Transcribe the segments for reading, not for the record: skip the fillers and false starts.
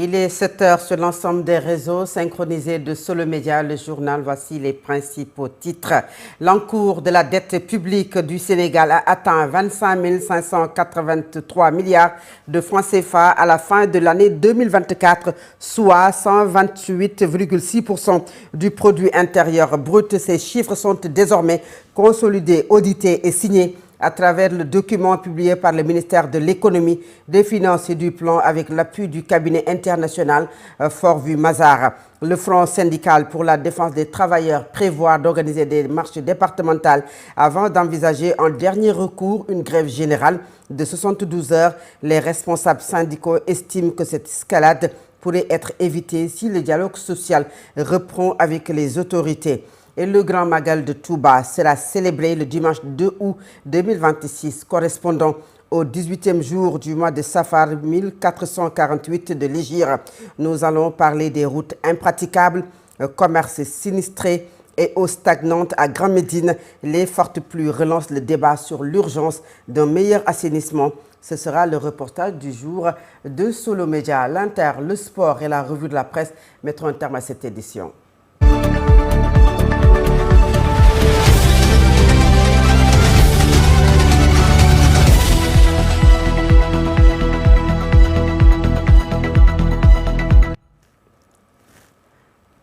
Il est 7 heures sur l'ensemble des réseaux synchronisés de Solo Média, le journal. Voici les principaux titres. L'encours de la dette publique du Sénégal a atteint 25 583 milliards de francs CFA à la fin de l'année 2024, soit 128,6% du produit intérieur brut. Ces chiffres sont désormais consolidés, audités et signés à travers le document publié par le ministère de l'Économie, des Finances et du Plan avec l'appui du cabinet international Forvue Mazars. Le Front syndical pour la défense des travailleurs prévoit d'organiser des marches départementales avant d'envisager en dernier recours une grève générale de 72 heures. Les responsables syndicaux estiment que cette escalade pourrait être évitée si le dialogue social reprend avec les autorités. Et le Grand Magal de Touba sera célébré le dimanche 2 août 2026, correspondant au 18e jour du mois de Safar 1448 de l'Hégire. Nous allons parler des routes impraticables, commerces sinistrés et eaux stagnantes à Grand Médine. Les fortes pluies relancent le débat sur l'urgence d'un meilleur assainissement. Ce sera le reportage du jour de Solo Média. L'Inter, le sport et la revue de la presse mettront un terme à cette édition.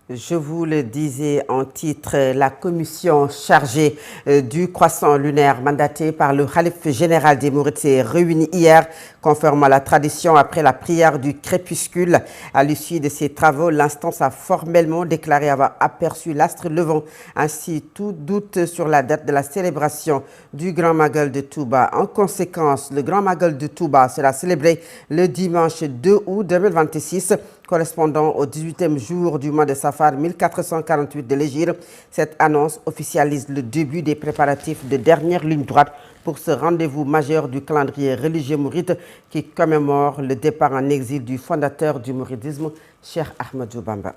Je vous le disais en titre, la commission chargée du croissant lunaire mandatée par le Khalife général des Mourides s'est réunie hier, conformément à la tradition après la prière du crépuscule. À l'issue de ces travaux, l'instance a formellement déclaré avoir aperçu l'astre levant. Ainsi, tout doute sur la date de la célébration du Grand Magal de Touba. En conséquence, le Grand Magal de Touba sera célébré le dimanche 2 août 2026, correspondant au 18e jour du mois de Safar 1448 de l'Hégire. Cette annonce officialise le début des préparatifs de dernière ligne droite pour ce rendez-vous majeur du calendrier religieux mouride qui commémore le départ en exil du fondateur du mouridisme, Cheikh Ahmadou Bamba.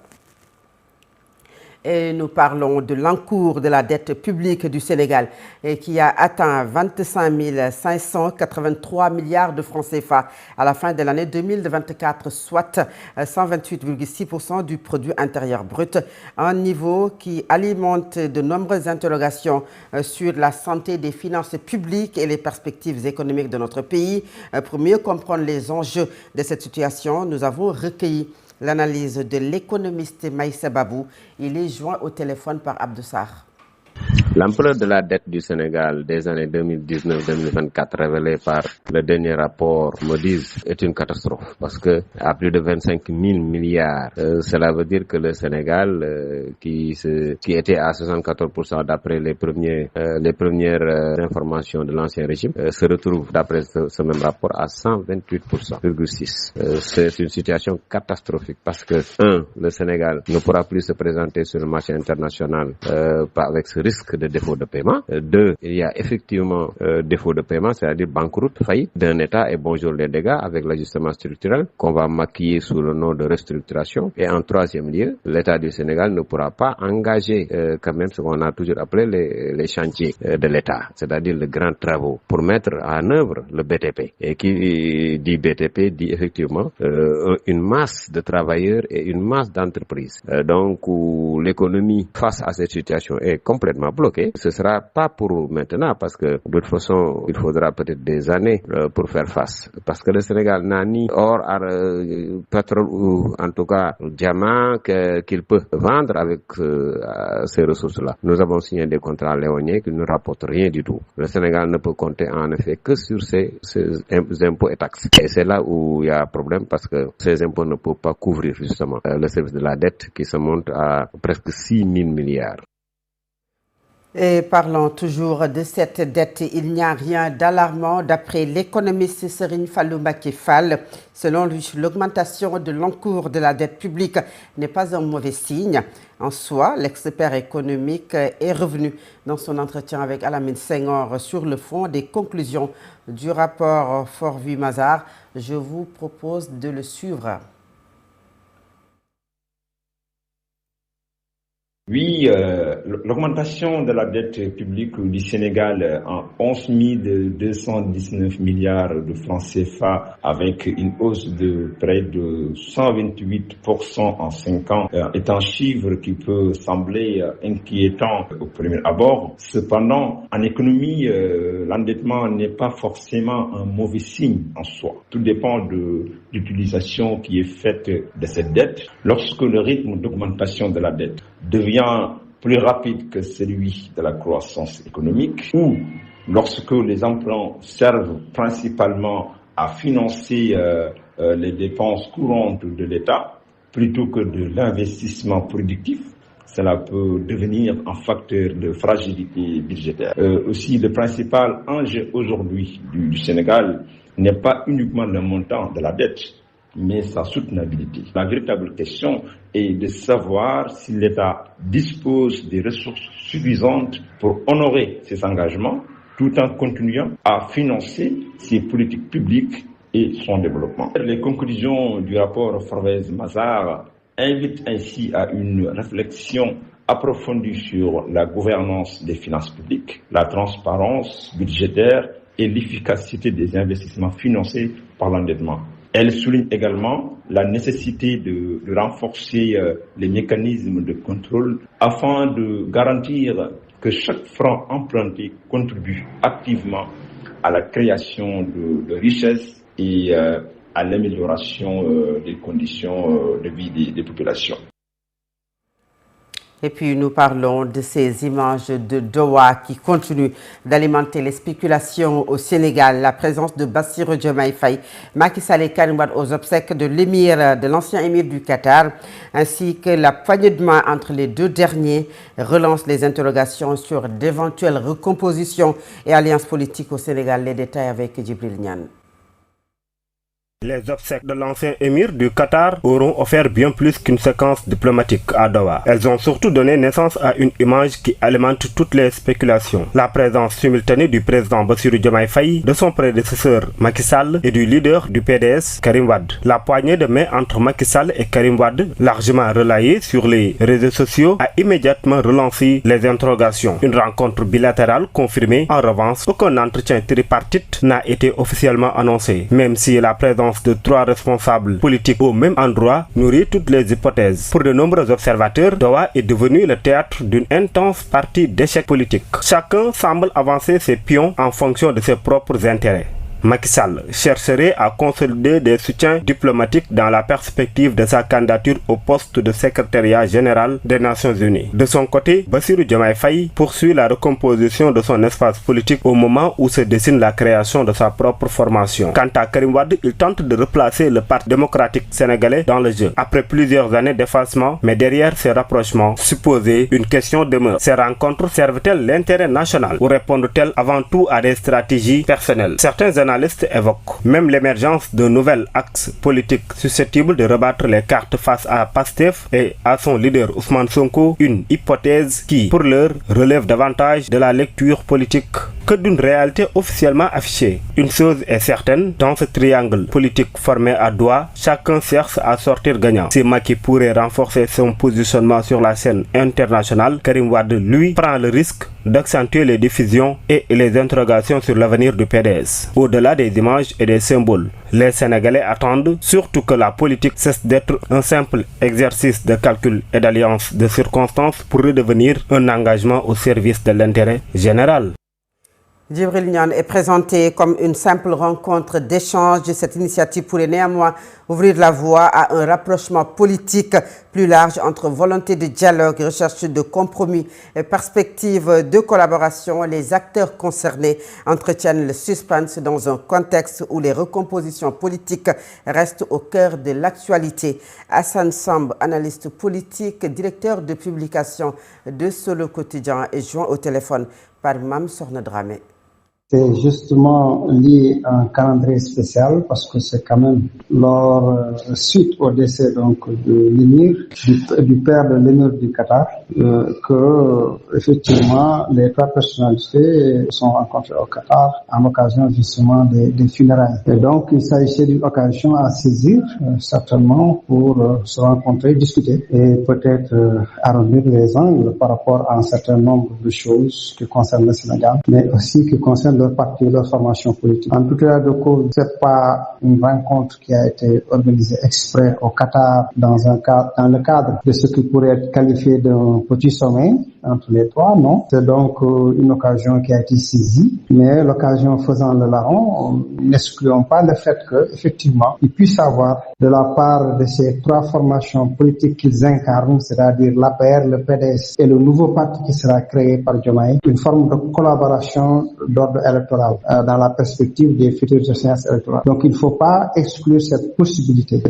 Et nous parlons de l'encours de la dette publique du Sénégal qui a atteint 25 583 milliards de francs CFA à la fin de l'année 2024, soit 128,6% du produit intérieur brut, un niveau qui alimente de nombreuses interrogations sur la santé des finances publiques et les perspectives économiques de notre pays. Pour mieux comprendre les enjeux de cette situation, nous avons recueilli l'analyse de l'économiste Maïssa Babou. Il est joint au téléphone par Abdou Sarr. L'ampleur de la dette du Sénégal des années 2019-2024 révélée par le dernier rapport Moody's est une catastrophe parce que à plus de 25 000 milliards, cela veut dire que le Sénégal, qui était à 74% d'après les premières informations de l'ancien régime, se retrouve d'après ce même rapport à 128,6%. C'est une situation catastrophique parce que, le Sénégal ne pourra plus se présenter sur le marché international avec ce risque de défaut de paiement. 2, il y a effectivement défaut de paiement, c'est-à-dire banqueroute, faillite d'un État et bonjour les dégâts avec l'ajustement structurel qu'on va maquiller sous le nom de restructuration. Et en troisième lieu, l'État du Sénégal ne pourra pas engager quand même ce qu'on a toujours appelé les chantiers de l'État, c'est-à-dire les grands travaux pour mettre en œuvre le BTP. Et qui dit BTP dit effectivement une masse de travailleurs et une masse d'entreprises. Donc où l'économie face à cette situation est complètement bloquée. Ce sera pas pour maintenant parce que de toute façon il faudra peut-être des années pour faire face parce que le Sénégal n'a ni or, pétrole ou en tout cas diamant qu'il peut vendre avec ces ressources-là. Nous avons signé des contrats léoniens qui ne rapportent rien du tout. Le Sénégal ne peut compter en effet que sur ses impôts et taxes. Et c'est là où il y a un problème parce que ces impôts ne peuvent pas couvrir justement le service de la dette qui se monte à presque 6 000 milliards. Et parlons toujours de cette dette, il n'y a rien d'alarmant d'après l'économiste Serigne Fallou Mbacké Fall. Selon lui, l'augmentation de l'encours de la dette publique n'est pas un mauvais signe. En soi, l'expert économique est revenu dans son entretien avec Alamine Senghor sur le fond des conclusions du rapport Forvue Mazars. Je vous propose de le suivre. Oui, l'augmentation de la dette publique du Sénégal en 11 219 milliards de francs CFA avec une hausse de près de 128% en 5 ans est un chiffre qui peut sembler inquiétant au premier abord. Cependant, en économie, l'endettement n'est pas forcément un mauvais signe en soi. Tout dépend de l'utilisation qui est faite de cette dette. Lorsque le rythme d'augmentation de la dette devient plus rapide que celui de la croissance économique, ou lorsque les emprunts servent principalement à financer les dépenses courantes de l'État plutôt que de l'investissement productif, cela peut devenir un facteur de fragilité budgétaire. Aussi, le principal enjeu aujourd'hui du Sénégal n'est pas uniquement le montant de la dette, mais sa soutenabilité. La véritable question est de savoir si l'État dispose des ressources suffisantes pour honorer ses engagements tout en continuant à financer ses politiques publiques et son développement. Les conclusions du rapport Farvez-Mazars invitent ainsi à une réflexion approfondie sur la gouvernance des finances publiques, la transparence budgétaire et l'efficacité des investissements financés par l'endettement. Elle souligne également la nécessité de renforcer les mécanismes de contrôle afin de garantir que chaque franc emprunté contribue activement à la création de richesses et à l'amélioration des conditions de vie des populations. Et puis nous parlons de ces images de Doha qui continuent d'alimenter les spéculations au Sénégal. La présence de Bassirou Diomaye Faye, Macky Sall et Karim Wade aux obsèques de l'ancien émir du Qatar, ainsi que la poignée de main entre les deux derniers relance les interrogations sur d'éventuelles recompositions et alliances politiques au Sénégal. Les détails avec Djibril Niane. Les obsèques de l'ancien émir du Qatar auront offert bien plus qu'une séquence diplomatique à Doha. Elles ont surtout donné naissance à une image qui alimente toutes les spéculations. La présence simultanée du président Bassirou Diomaye Faye, de son prédécesseur Macky Sall et du leader du PDS Karim Wade. La poignée de main entre Macky Sall et Karim Wade, largement relayée sur les réseaux sociaux, a immédiatement relancé les interrogations. Une rencontre bilatérale confirmée. En revanche, aucun entretien tripartite n'a été officiellement annoncé, même si la présence de 3 responsables politiques au même endroit nourrit toutes les hypothèses. Pour de nombreux observateurs, Doha est devenu le théâtre d'une intense partie d'échecs politiques. Chacun semble avancer ses pions en fonction de ses propres intérêts. Macky Sall chercherait à consolider des soutiens diplomatiques dans la perspective de sa candidature au poste de secrétariat général des Nations Unies. De son côté, Bassirou Diomaye Faye poursuit la recomposition de son espace politique au moment où se dessine la création de sa propre formation. Quant à Karim Wade, il tente de replacer le Parti démocratique sénégalais dans le jeu. Après plusieurs années d'effacement, mais derrière ces rapprochements supposés, une question demeure. Ces rencontres servent-elles l'intérêt national ou répondent-elles avant tout à des stratégies personnelles? Certains analystes évoquent même l'émergence d'un nouvel axe politique susceptible de rebattre les cartes face à Pastef et à son leader Ousmane Sonko, une hypothèse qui, pour l'heure, relève davantage de la lecture politique que d'une réalité officiellement affichée. Une chose est certaine, dans ce triangle politique formé à Doha, chacun cherche à sortir gagnant. Si Macky pourrait renforcer son positionnement sur la scène internationale, Karim Wade, lui, prend le risque d'accentuer les divisions et les interrogations sur l'avenir du PDS. Au-delà des images et des symboles, les Sénégalais attendent surtout que la politique cesse d'être un simple exercice de calcul et d'alliance de circonstances pour redevenir un engagement au service de l'intérêt général. Djibril Niane est présenté comme une simple rencontre d'échange. Cette initiative pourrait néanmoins ouvrir la voie à un rapprochement politique plus large entre volonté de dialogue, recherche de compromis et perspective de collaboration. Les acteurs concernés entretiennent le suspense dans un contexte où les recompositions politiques restent au cœur de l'actualité. Hassan Samb, analyste politique, directeur de publication de Solo Quotidien, est joint au téléphone par Mam Sorna Dramé. C'est justement lié à un calendrier spécial parce que c'est quand même suite au décès donc de l'émir, du père de l'émir du Qatar, que effectivement les trois personnalités sont rencontrées au Qatar en occasion justement des funérailles. Et donc il s'agissait d'une occasion à saisir certainement pour se rencontrer, discuter et peut-être arrondir les angles par rapport à un certain nombre de choses qui concernent le Sénégal, mais aussi qui concernent leur parti, leur formation politique. En tout cas de cause, c'est pas une rencontre qui a été organisée exprès au Qatar dans le cadre de ce qui pourrait être qualifié d'un petit sommet entre les trois, non. C'est donc une occasion qui a été saisie, mais l'occasion faisant le larron, n'excluons pas le fait que effectivement il puisse avoir de la part de ces trois formations politiques qu'ils incarnent, c'est-à-dire l'APR, le PDS et le nouveau parti qui sera créé par Diomaye, une forme de collaboration d'ordre électoral dans la perspective des futures échéances électorales. Donc il ne faut pas exclure cette possibilité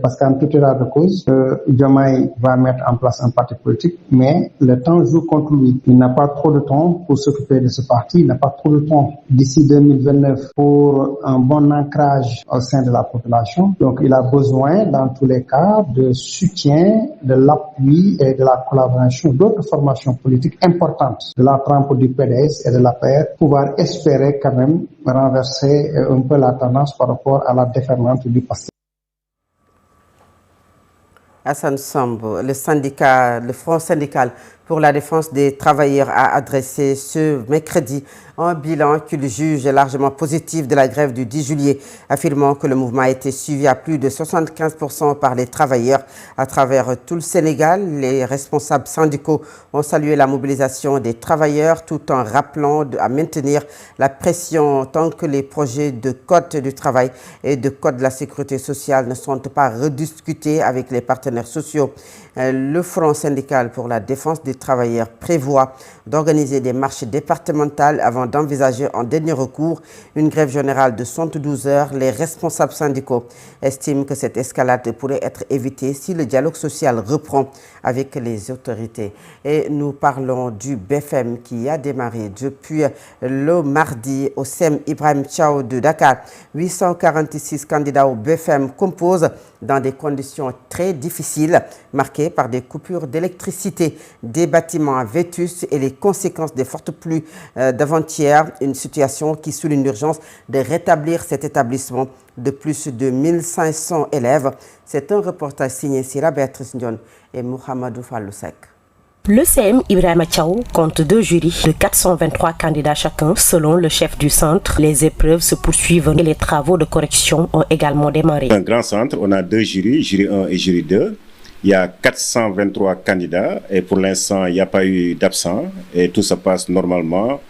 parce qu'en tout état de cause, Diomaye va mettre en place un parti politique, mais le temps joue contre lui. Il n'a pas trop de temps pour s'occuper de ce parti, il n'a pas trop de temps d'ici 2029 pour un bon ancrage au sein de la population. Donc il a besoin dans tous les cas de soutien, de l'appui et de la collaboration d'autres formations politiques importantes de la trempe du PDS et de l'APR, pouvoir espérer quand même renverser un peu la tendance par rapport à la déferlante du passé. Hassan Sambo, le Front syndical pour la défense des travailleurs a adressé ce mercredi un bilan qu'il juge largement positif de la grève du 10 juillet, affirmant que le mouvement a été suivi à plus de 75% par les travailleurs à travers tout le Sénégal. Les responsables syndicaux ont salué la mobilisation des travailleurs tout en rappelant à maintenir la pression tant que les projets de code du travail et de code de la sécurité sociale ne sont pas rediscutés avec les partenaires sociaux. Le Front syndical pour la défense des travailleurs prévoit d'organiser des marches départementales avant d'envisager en dernier recours une grève générale de 72 heures. Les responsables syndicaux estiment que cette escalade pourrait être évitée si le dialogue social reprend avec les autorités. Et nous parlons du BFM qui a démarré depuis le mardi au CEM Ibrahima Thiaw de Dakar. 846 candidats au BFM composent dans des conditions très difficiles, marquées par des coupures d'électricité, des bâtiments vétustes et les conséquences des fortes pluies d'avant-hier. Une situation qui souligne l'urgence de rétablir cet établissement de plus de 1500 élèves. C'est un reportage signé Sira Béatrice Ndion et Mohamedou Fallousek. Le CEM Ibrahima Thiaw compte 2 jurys de 423 candidats chacun. Selon le chef du centre, les épreuves se poursuivent et les travaux de correction ont également démarré. Un grand centre, on a 2 jurys, jury 1 et jury 2. Il y a 423 candidats et pour l'instant, il n'y a pas eu d'absent et tout se passe normalement.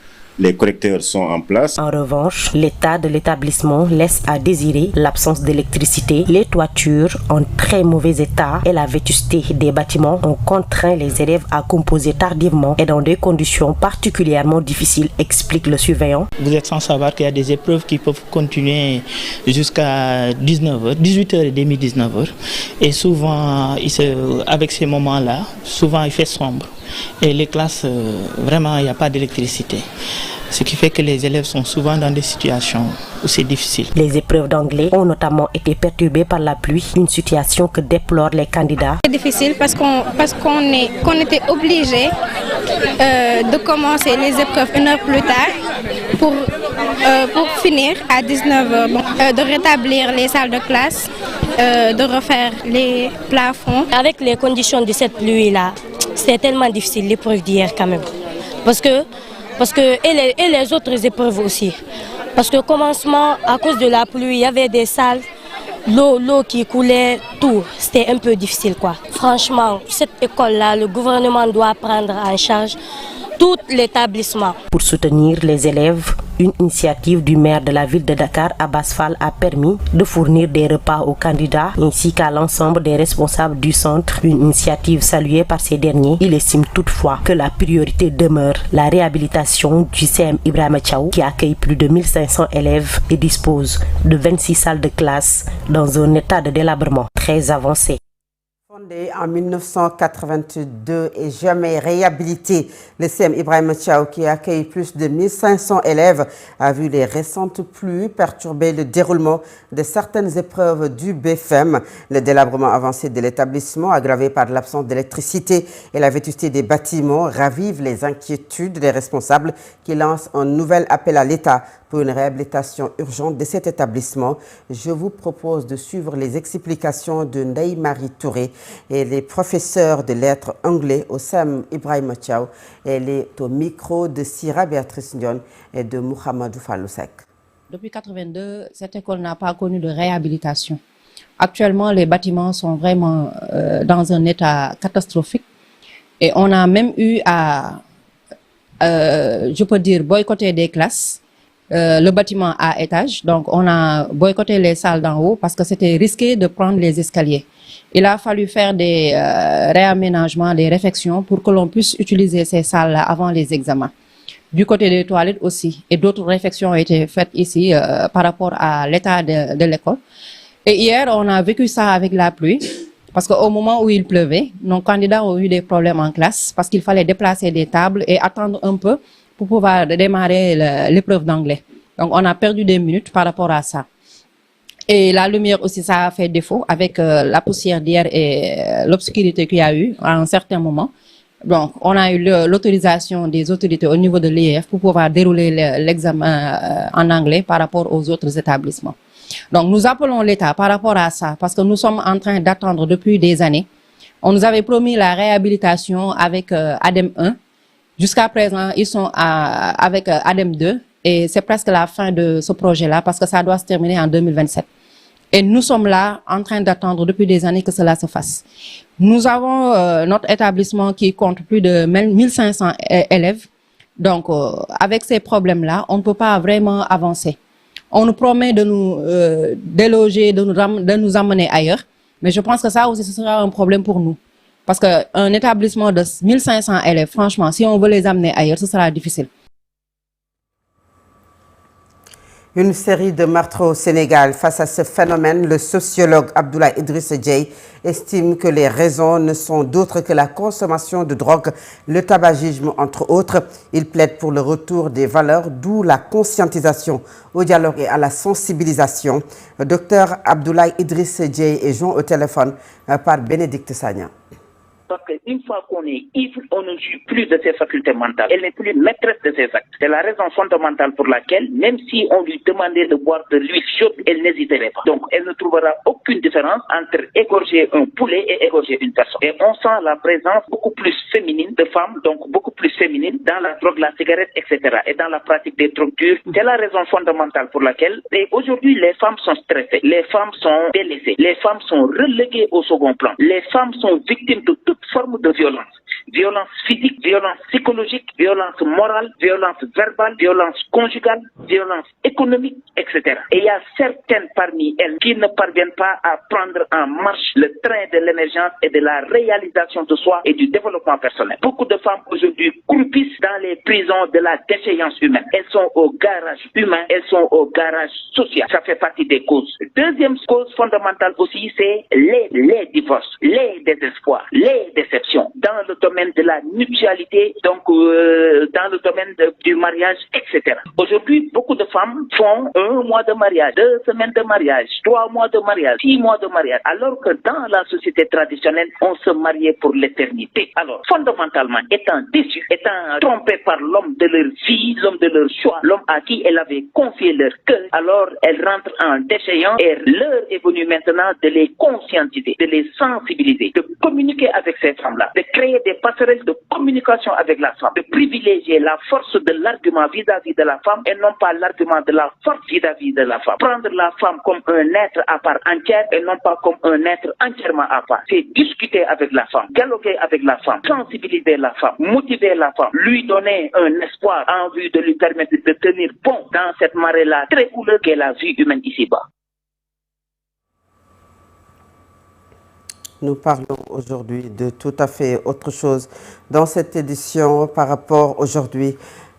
Les correcteurs sont en place. En revanche, l'état de l'établissement laisse à désirer l'absence d'électricité, les toitures en très mauvais état et la vétusté des bâtiments ont contraint les élèves à composer tardivement et dans des conditions particulièrement difficiles, explique le surveillant. Vous êtes sans savoir qu'il y a des épreuves qui peuvent continuer jusqu'à 19h, 18h30, 19h. Et souvent, avec ces moments-là, souvent il fait sombre. Et les classes, vraiment, il n'y a pas d'électricité. Ce qui fait que les élèves sont souvent dans des situations où c'est difficile. Les épreuves d'anglais ont notamment été perturbées par la pluie, une situation que déplorent les candidats. C'est difficile parce qu'on était obligé de commencer les épreuves 1 heure plus tard pour finir à 19h. Donc, de rétablir les salles de classe, de refaire les plafonds. Avec les conditions de cette pluie-là, c'était tellement difficile l'épreuve d'hier quand même. Parce que et les autres épreuves aussi. Parce que au commencement, à cause de la pluie, il y avait des salles, l'eau qui coulait, tout. C'était un peu difficile quoi. Franchement, cette école-là, le gouvernement doit prendre en charge tout l'établissement. Pour soutenir les élèves, une initiative du maire de la ville de Dakar, Abbas Fall, a permis de fournir des repas aux candidats ainsi qu'à l'ensemble des responsables du centre. Une initiative saluée par ces derniers. Il estime toutefois que la priorité demeure la réhabilitation du CEM Ibrahima Thiaw qui accueille plus de 1500 élèves et dispose de 26 salles de classe dans un état de délabrement très avancé. Fondé en 1982 et jamais réhabilité, le CEM Ibrahima Thiaw, qui accueille plus de 1500 élèves, a vu les récentes pluies perturber le déroulement de certaines épreuves du BFEM. Le délabrement avancé de l'établissement, aggravé par l'absence d'électricité et la vétusté des bâtiments, ravive les inquiétudes des responsables qui lancent un nouvel appel à l'État pour une réhabilitation urgente de cet établissement. Je vous propose de suivre les explications de Ndeye Marie Touré et les professeurs de lettres anglais au CEM Ibrahima Thiaw. Elle est au micro de Sira Béatrice Ndione et de Mouhamadou Fallousek. Depuis 1982, cette école n'a pas connu de réhabilitation. Actuellement, les bâtiments sont vraiment dans un état catastrophique et on a même eu à, je peux dire, boycotter des classes. Le bâtiment à étage, donc on a boycotté les salles d'en haut parce que c'était risqué de prendre les escaliers. Il a fallu faire des réaménagements, des réfections pour que l'on puisse utiliser ces salles-là avant les examens. Du côté des toilettes aussi, et d'autres réfections ont été faites ici par rapport à l'état de l'école. Et hier, on a vécu ça avec la pluie, parce qu'au moment où il pleuvait, nos candidats ont eu des problèmes en classe parce qu'il fallait déplacer des tables et attendre un peu pour pouvoir démarrer l'épreuve d'anglais. Donc, on a perdu des minutes par rapport à ça. Et la lumière aussi, ça a fait défaut avec la poussière d'hier et l'obscurité qu'il y a eu à un certain moment. Donc, on a eu l'autorisation des autorités au niveau de l'IEF pour pouvoir dérouler l'examen en anglais par rapport aux autres établissements. Donc, nous appelons l'État par rapport à ça parce que nous sommes en train d'attendre depuis des années. On nous avait promis la réhabilitation avec ADEM 1. Jusqu'à présent, ils sont avec ADEM 2 et c'est presque la fin de ce projet-là parce que ça doit se terminer en 2027. Et nous sommes là en train d'attendre depuis des années que cela se fasse. Nous avons notre établissement qui compte plus de 1500 élèves. Donc, avec ces problèmes-là, on ne peut pas vraiment avancer. On nous promet de nous déloger, de nous amener ailleurs. Mais je pense que ça aussi, ce sera un problème pour nous. Parce qu'un établissement de 1500 élèves, franchement, si on veut les amener ailleurs, ce sera difficile. Une série de meurtres au Sénégal. Face à ce phénomène, le sociologue Abdoulaye Idrissa Dieye estime que les raisons ne sont d'autres que la consommation de drogue, le tabagisme entre autres. Il plaide pour le retour des valeurs, d'où la conscientisation au dialogue et à la sensibilisation. Le docteur Abdoulaye Idrissa Dieye est joint au téléphone par Bénédicte Sagna. Parce qu'une fois qu'on est ivre, on ne joue plus de ses facultés mentales. Elle n'est plus maîtresse de ses actes. C'est la raison fondamentale pour laquelle, même si on lui demandait de boire de l'huile chaude, elle n'hésiterait pas. Donc, elle ne trouvera aucune différence entre égorger un poulet et égorger une personne. Et on sent la présence beaucoup plus féminine de femmes, donc beaucoup plus féminine dans la drogue, la cigarette, etc. et dans la pratique des drogues dures. C'est la raison fondamentale pour laquelle, et aujourd'hui, les femmes sont stressées, les femmes sont délaissées, les femmes sont reléguées au second plan. Les femmes sont victimes de toute forme de violence. Violence physique, violence psychologique, violence morale, violence verbale, violence conjugale, violence économique, etc. Et il y a certaines parmi elles qui ne parviennent pas à prendre en marche le train de l'émergence et de la réalisation de soi et du développement personnel. Beaucoup de femmes aujourd'hui croupissent dans les prisons de la déchéance humaine. Elles sont au garage humain, elles sont au garage social. Ça fait partie des causes. Deuxième cause fondamentale aussi, c'est les divorces, les désespoirs, les déceptions dans le domaine de la mutualité, donc dans le domaine du mariage, etc. Aujourd'hui, beaucoup de femmes font 1 mois de mariage, 2 semaines de mariage, 3 mois de mariage, 6 mois de mariage, alors que dans la société traditionnelle, on se mariait pour l'éternité. Alors, fondamentalement, étant déçues, étant trompées par l'homme de leur vie, l'homme de leur choix, l'homme à qui elles avaient confié leur cœur, alors elles rentrent en déchéance et l'heure est venue maintenant de les conscientiser, de les sensibiliser, de communiquer avec ces femmes-là, de créer des passerelles de communication avec la femme, de privilégier la force de l'argument vis-à-vis de la femme et non pas l'argument de la force vis-à-vis de la femme. Prendre la femme comme un être à part entière et non pas comme un être entièrement à part. C'est discuter avec la femme, dialoguer avec la femme, sensibiliser la femme, motiver la femme, lui donner un espoir en vue de lui permettre de tenir bon dans cette marée-là très houleuse qu'est la vie humaine ici-bas. Nous parlons aujourd'hui de tout à fait autre chose dans cette édition par rapport aujourd'hui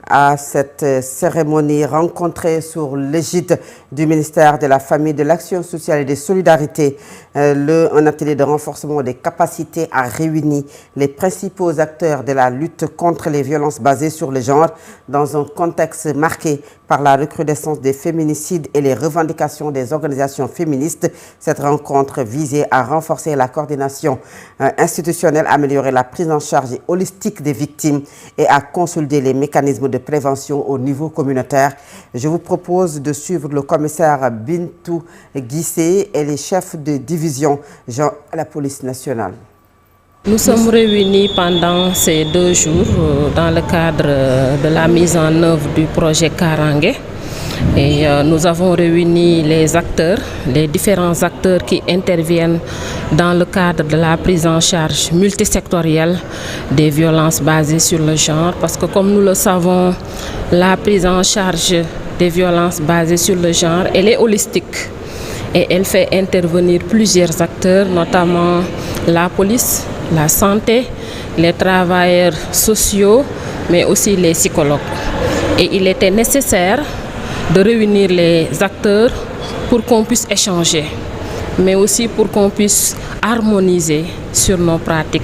à cette cérémonie rencontrée sous l'égide du ministère de la Famille, de l'Action sociale et des Solidarités. Un atelier de renforcement des capacités a réuni les principaux acteurs de la lutte contre les violences basées sur le genre dans un contexte marqué par la recrudescence des féminicides et les revendications des organisations féministes. Cette rencontre visait à renforcer la coordination institutionnelle, améliorer la prise en charge holistique des victimes et à consolider les mécanismes de prévention au niveau communautaire. Je vous propose de suivre le commissaire Bintou Guissé et les chefs de division à la police nationale. Nous sommes réunis pendant ces 2 jours dans le cadre de la mise en œuvre du projet Karangue. Et nous avons réuni les acteurs, les différents acteurs qui interviennent dans le cadre de la prise en charge multisectorielle des violences basées sur le genre. Parce que comme nous le savons, la prise en charge des violences basées sur le genre, elle est holistique. Et elle fait intervenir plusieurs acteurs, notamment la police, la santé, les travailleurs sociaux, mais aussi les psychologues. Et il était nécessaire de réunir les acteurs pour qu'on puisse échanger, mais aussi pour qu'on puisse harmoniser sur nos pratiques,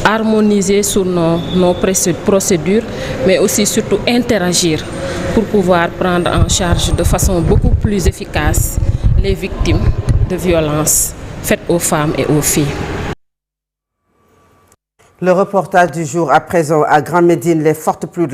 harmoniser sur nos procédures, mais aussi surtout interagir pour pouvoir prendre en charge de façon beaucoup plus efficace les victimes de violences faites aux femmes et aux filles. Le reportage du jour à présent à Grand Médine, les fortes pluies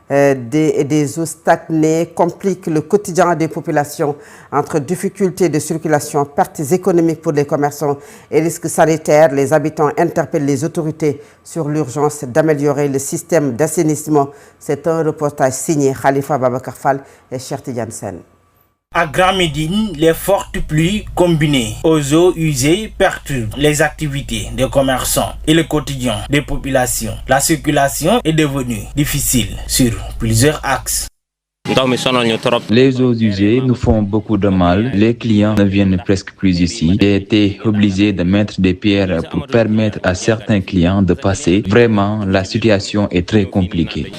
des eaux stagnées compliquent le quotidien des populations entre difficultés de circulation, pertes économiques pour les commerçants et risques sanitaires. Les habitants interpellent les autorités sur l'urgence d'améliorer le système d'assainissement. C'est un reportage signé Khalifa Babakar Fall et Cherti Janssen. À Grand Médine, les fortes pluies combinées aux eaux usées perturbent les activités des commerçants et le quotidien des populations. La circulation est devenue difficile sur plusieurs axes. Les eaux usées nous font beaucoup de mal. Les clients ne viennent presque plus ici. J'ai été obligé de mettre des pierres pour permettre à certains clients de passer. Vraiment, la situation est très compliquée.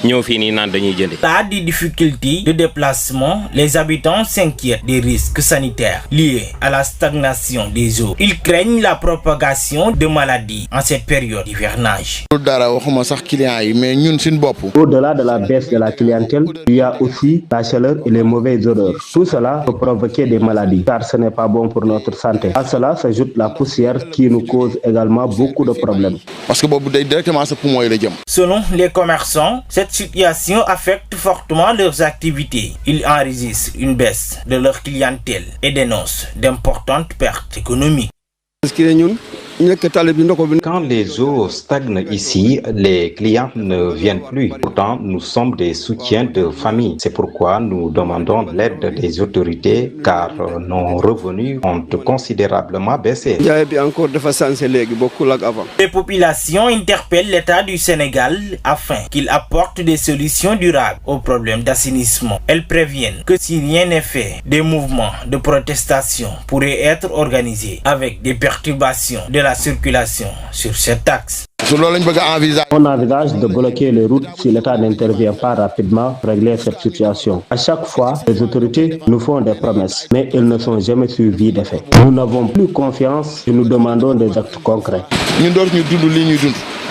Pas de difficultés de déplacement, les habitants s'inquiètent des risques sanitaires liés à la stagnation des eaux. Ils craignent la propagation de maladies en cette période d'hivernage. Au-delà de la baisse de la clientèle, il y a aussi la chaleur et les mauvaises odeurs. Tout cela peut provoquer des maladies car ce n'est pas bon pour notre santé. À cela s'ajoute la poussière qui nous cause également beaucoup de problèmes. Selon les commerçants, cette situation affecte fortement leurs activités. Ils enregistrent une baisse de leur clientèle et dénoncent d'importantes pertes économiques. Quand les eaux stagnent ici, les clients ne viennent plus. Pourtant, nous sommes des soutiens de famille. C'est pourquoi nous demandons l'aide des autorités car nos revenus ont considérablement baissé. Les populations interpellent l'État du Sénégal afin qu'il apporte des solutions durables aux problèmes d'assainissement. Elles préviennent que si rien n'est fait, des mouvements de protestation pourraient être organisés avec des perturbations de la circulation sur cet axe. On envisage de bloquer les routes si l'État n'intervient pas rapidement pour régler cette situation. À chaque fois, les autorités nous font des promesses, mais elles ne sont jamais suivies d'effet. Nous n'avons plus confiance et nous demandons des actes concrets.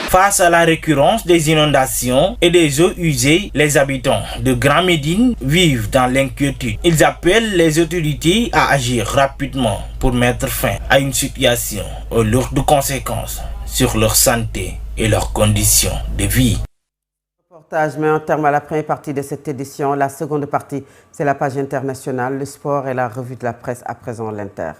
Face à la récurrence des inondations et des eaux usées, les habitants de Grand Médine vivent dans l'inquiétude. Ils appellent les autorités à agir rapidement pour mettre fin à une situation aux lourdes conséquences sur leur santé et leurs conditions de vie. Le reportage met un terme à la première partie de cette édition. La seconde partie, c'est la page internationale, le sport et la revue de la presse. À présent, l'Inter.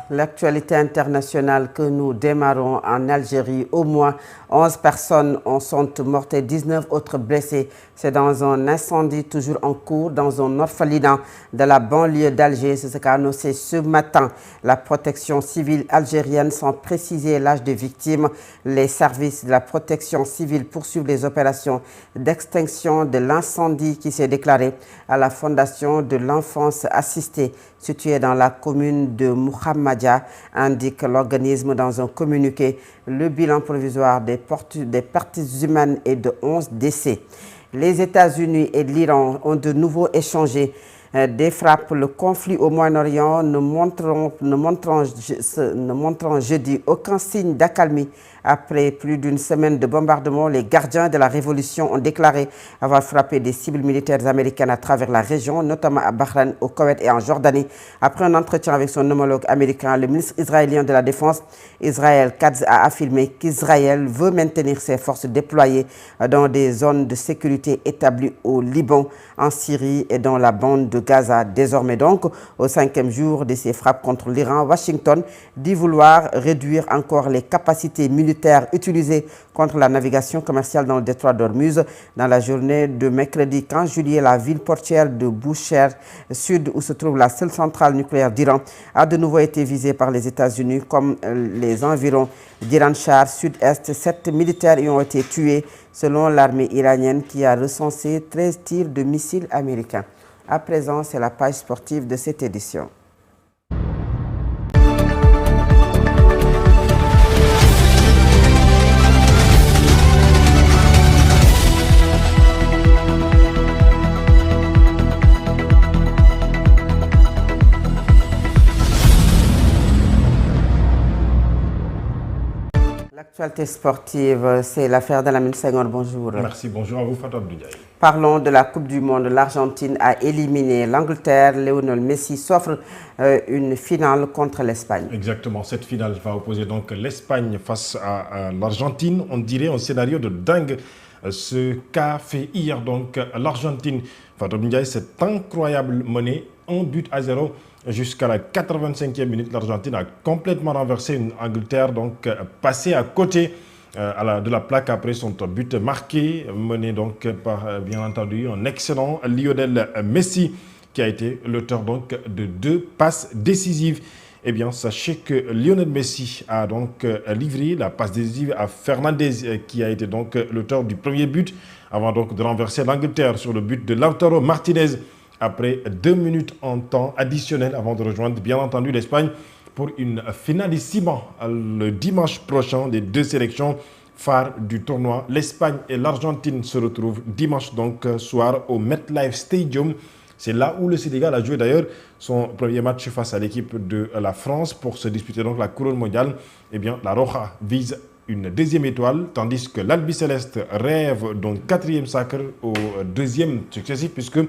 L'actualité internationale que nous démarrons en Algérie, au moins 11 personnes sont mortes et 19 autres blessées. C'est dans un incendie toujours en cours dans un orphelinat de la banlieue d'Alger. C'est ce qu'a annoncé ce matin la protection civile algérienne sans préciser l'âge des victimes. Les services de la protection civile poursuivent les opérations d'extinction de l'incendie qui s'est déclaré à la Fondation de l'enfance assistée située dans la commune de Mohammed Dia, indique l'organisme dans un communiqué. Le bilan provisoire des pertes humaines est de 11 décès. Les États-Unis et l'Iran ont de nouveau échangé des frappes. Le conflit au Moyen-Orient ne montrant jeudi aucun signe d'accalmie. Après plus d'une semaine de bombardement, les gardiens de la révolution ont déclaré avoir frappé des cibles militaires américaines à travers la région, notamment à Bahreïn, au Koweït et en Jordanie. Après un entretien avec son homologue américain, le ministre israélien de la Défense, Israël Katz, a affirmé qu'Israël veut maintenir ses forces déployées dans des zones de sécurité établies au Liban, en Syrie et dans la bande de Gaza. Désormais donc, au 5e jour de ses frappes contre l'Iran, Washington dit vouloir réduire encore les capacités militaires utilisées contre la navigation commerciale dans le détroit d'Ormuz. Dans la journée de mercredi 15 juillet, la ville portuaire de Bushehr Sud, où se trouve la seule centrale nucléaire d'Iran, a de nouveau été visée par les États-Unis, comme les environs d'Iran Shah sud-est. 7 militaires y ont été tués, selon l'armée iranienne, qui a recensé 13 tirs de missiles américains. À présent, c'est la page sportive de cette édition. L'actualité sportive, c'est l'affaire d'Alamine Senghor. Bonjour. Merci, bonjour à vous, Fatou Abdoulaye. Parlons de la Coupe du Monde. L'Argentine a éliminé l'Angleterre. Lionel Messi s'offre une finale contre l'Espagne. Exactement, cette finale va opposer donc l'Espagne face à l'Argentine. On dirait un scénario de dingue. Ce qu'a fait hier donc l'Argentine. Fatou Abdoulaye, cette incroyable menée, 1-0. Jusqu'à la 85e minute, l'Argentine a complètement renversé une Angleterre, donc passé à côté de la plaque après son but marqué, mené donc par, bien entendu, un excellent Lionel Messi, qui a été l'auteur donc de 2 passes décisives. Eh bien, sachez que Lionel Messi a donc livré la passe décisive à Fernandez, qui a été donc l'auteur du premier but, avant donc de renverser l'Angleterre sur le but de Lautaro Martinez, après 2 minutes en temps additionnel avant de rejoindre bien entendu l'Espagne pour une finalissime le dimanche prochain des 2 sélections phares du tournoi. L'Espagne et l'Argentine se retrouvent dimanche donc soir au MetLife Stadium. C'est là où le Sénégal a joué d'ailleurs son premier match face à l'équipe de la France pour se disputer donc la couronne mondiale. Eh bien, la Roja vise une 2e étoile, tandis que l'Albiceleste rêve d'un 4e sacre au 2e successif, puisque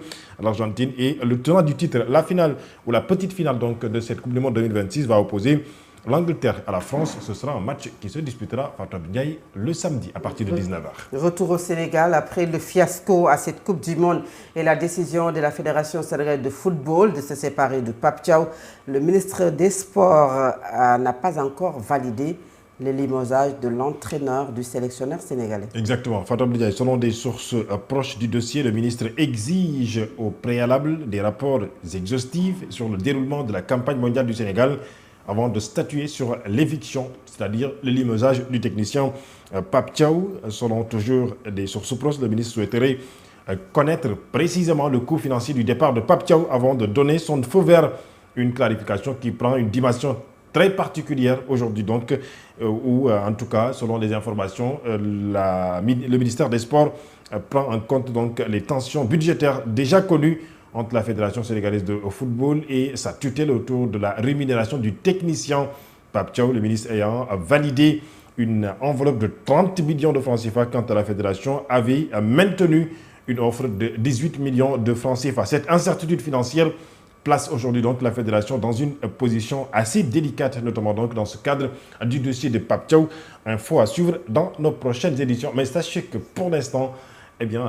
l'Argentine est le tenant du titre. La finale, ou la petite finale donc de cette Coupe du Monde 2026 va opposer l'Angleterre à la France. Ce sera un match qui se disputera, Fatou Abdoulaye, le samedi à partir de 19h. Retour au Sénégal après le fiasco à cette Coupe du Monde et la décision de la Fédération sénégalaise de football de se séparer de Pape Thiaw. Le ministre des Sports n'a pas encore validé le limogeage de l'entraîneur du sélectionneur sénégalais. Exactement. Fatou Abdoulaye, selon des sources proches du dossier, le ministre exige au préalable des rapports exhaustifs sur le déroulement de la campagne mondiale du Sénégal avant de statuer sur l'éviction, c'est-à-dire le limogeage du technicien Pape Thiaw. Selon toujours des sources proches, le ministre souhaiterait connaître précisément le coût financier du départ de Pape Thiaw avant de donner son feu vert. Une clarification qui prend une dimension très particulière aujourd'hui, donc, où en tout cas, selon les informations, le ministère des Sports prend en compte donc les tensions budgétaires déjà connues entre la Fédération sénégalaise de football et sa tutelle autour de la rémunération du technicien Pape Thiaw, le ministre ayant validé une enveloppe de 30 millions de francs CFA quand la Fédération avait maintenu une offre de 18 millions de francs CFA. Cette incertitude financière place aujourd'hui donc la Fédération dans une position assez délicate, notamment donc dans ce cadre du dossier de Pape Thiaw. Info à suivre dans nos prochaines éditions. Mais sachez que pour l'instant, eh bien,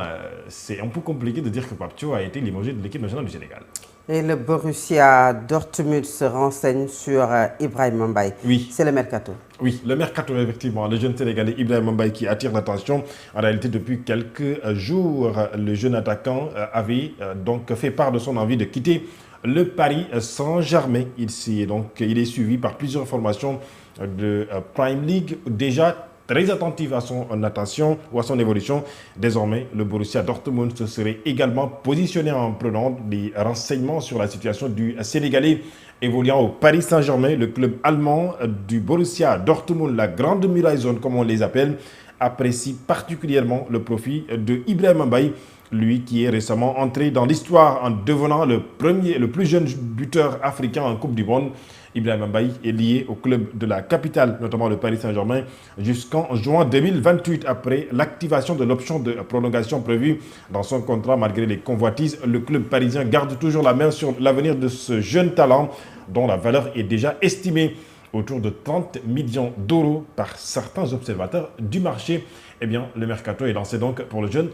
c'est un peu compliqué de dire que Pape Thiaw a été limogé de l'équipe nationale du Sénégal. Et le Borussia Dortmund se renseigne sur Ibrahima Mbaye. Oui. C'est le mercato. Oui, le mercato, effectivement. Le jeune Sénégalais Ibrahima Mbaye qui attire l'attention. En réalité, depuis quelques jours, le jeune attaquant avait donc fait part de son envie de quitter le Paris Saint-Germain. Il est suivi par plusieurs formations de Prime League déjà très attentive à son natation ou à son évolution. Désormais, le Borussia Dortmund se serait également positionné en prenant des renseignements sur la situation du Sénégalais évoluant au Paris Saint-Germain. Le club allemand du Borussia Dortmund, la Grande Muraille Jaune comme on les appelle, apprécie particulièrement le profit de Ibrahima Mbaye, lui qui est récemment entré dans l'histoire en devenant le plus jeune buteur africain en Coupe du Monde. Ibrahima Mbaye est lié au club de la capitale, notamment le Paris Saint-Germain, jusqu'en juin 2028. Après l'activation de l'option de prolongation prévue dans son contrat, malgré les convoitises, le club parisien garde toujours la main sur l'avenir de ce jeune talent dont la valeur est déjà estimée autour de 30 millions d'euros par certains observateurs du marché. Eh bien, le mercato est lancé donc pour le jeune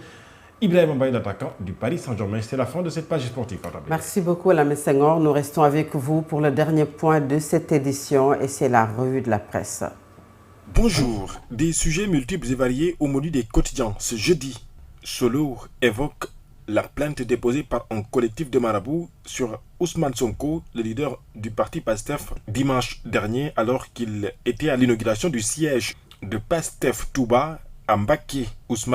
Ibrahima Mbaye, l'attaquant du Paris Saint-Germain. C'est la fin de cette page sportive. Merci beaucoup, Lamine Senghor. Nous restons avec vous pour le dernier point de cette édition et c'est la revue de la presse. Bonjour. Des sujets multiples et variés au menu des quotidiens. Ce jeudi, Solo évoque la plainte déposée par un collectif de marabouts sur Ousmane Sonko, le leader du parti PASTEF, dimanche dernier, alors qu'il était à l'inauguration du siège de PASTEF Touba à Mbacké. Ousmane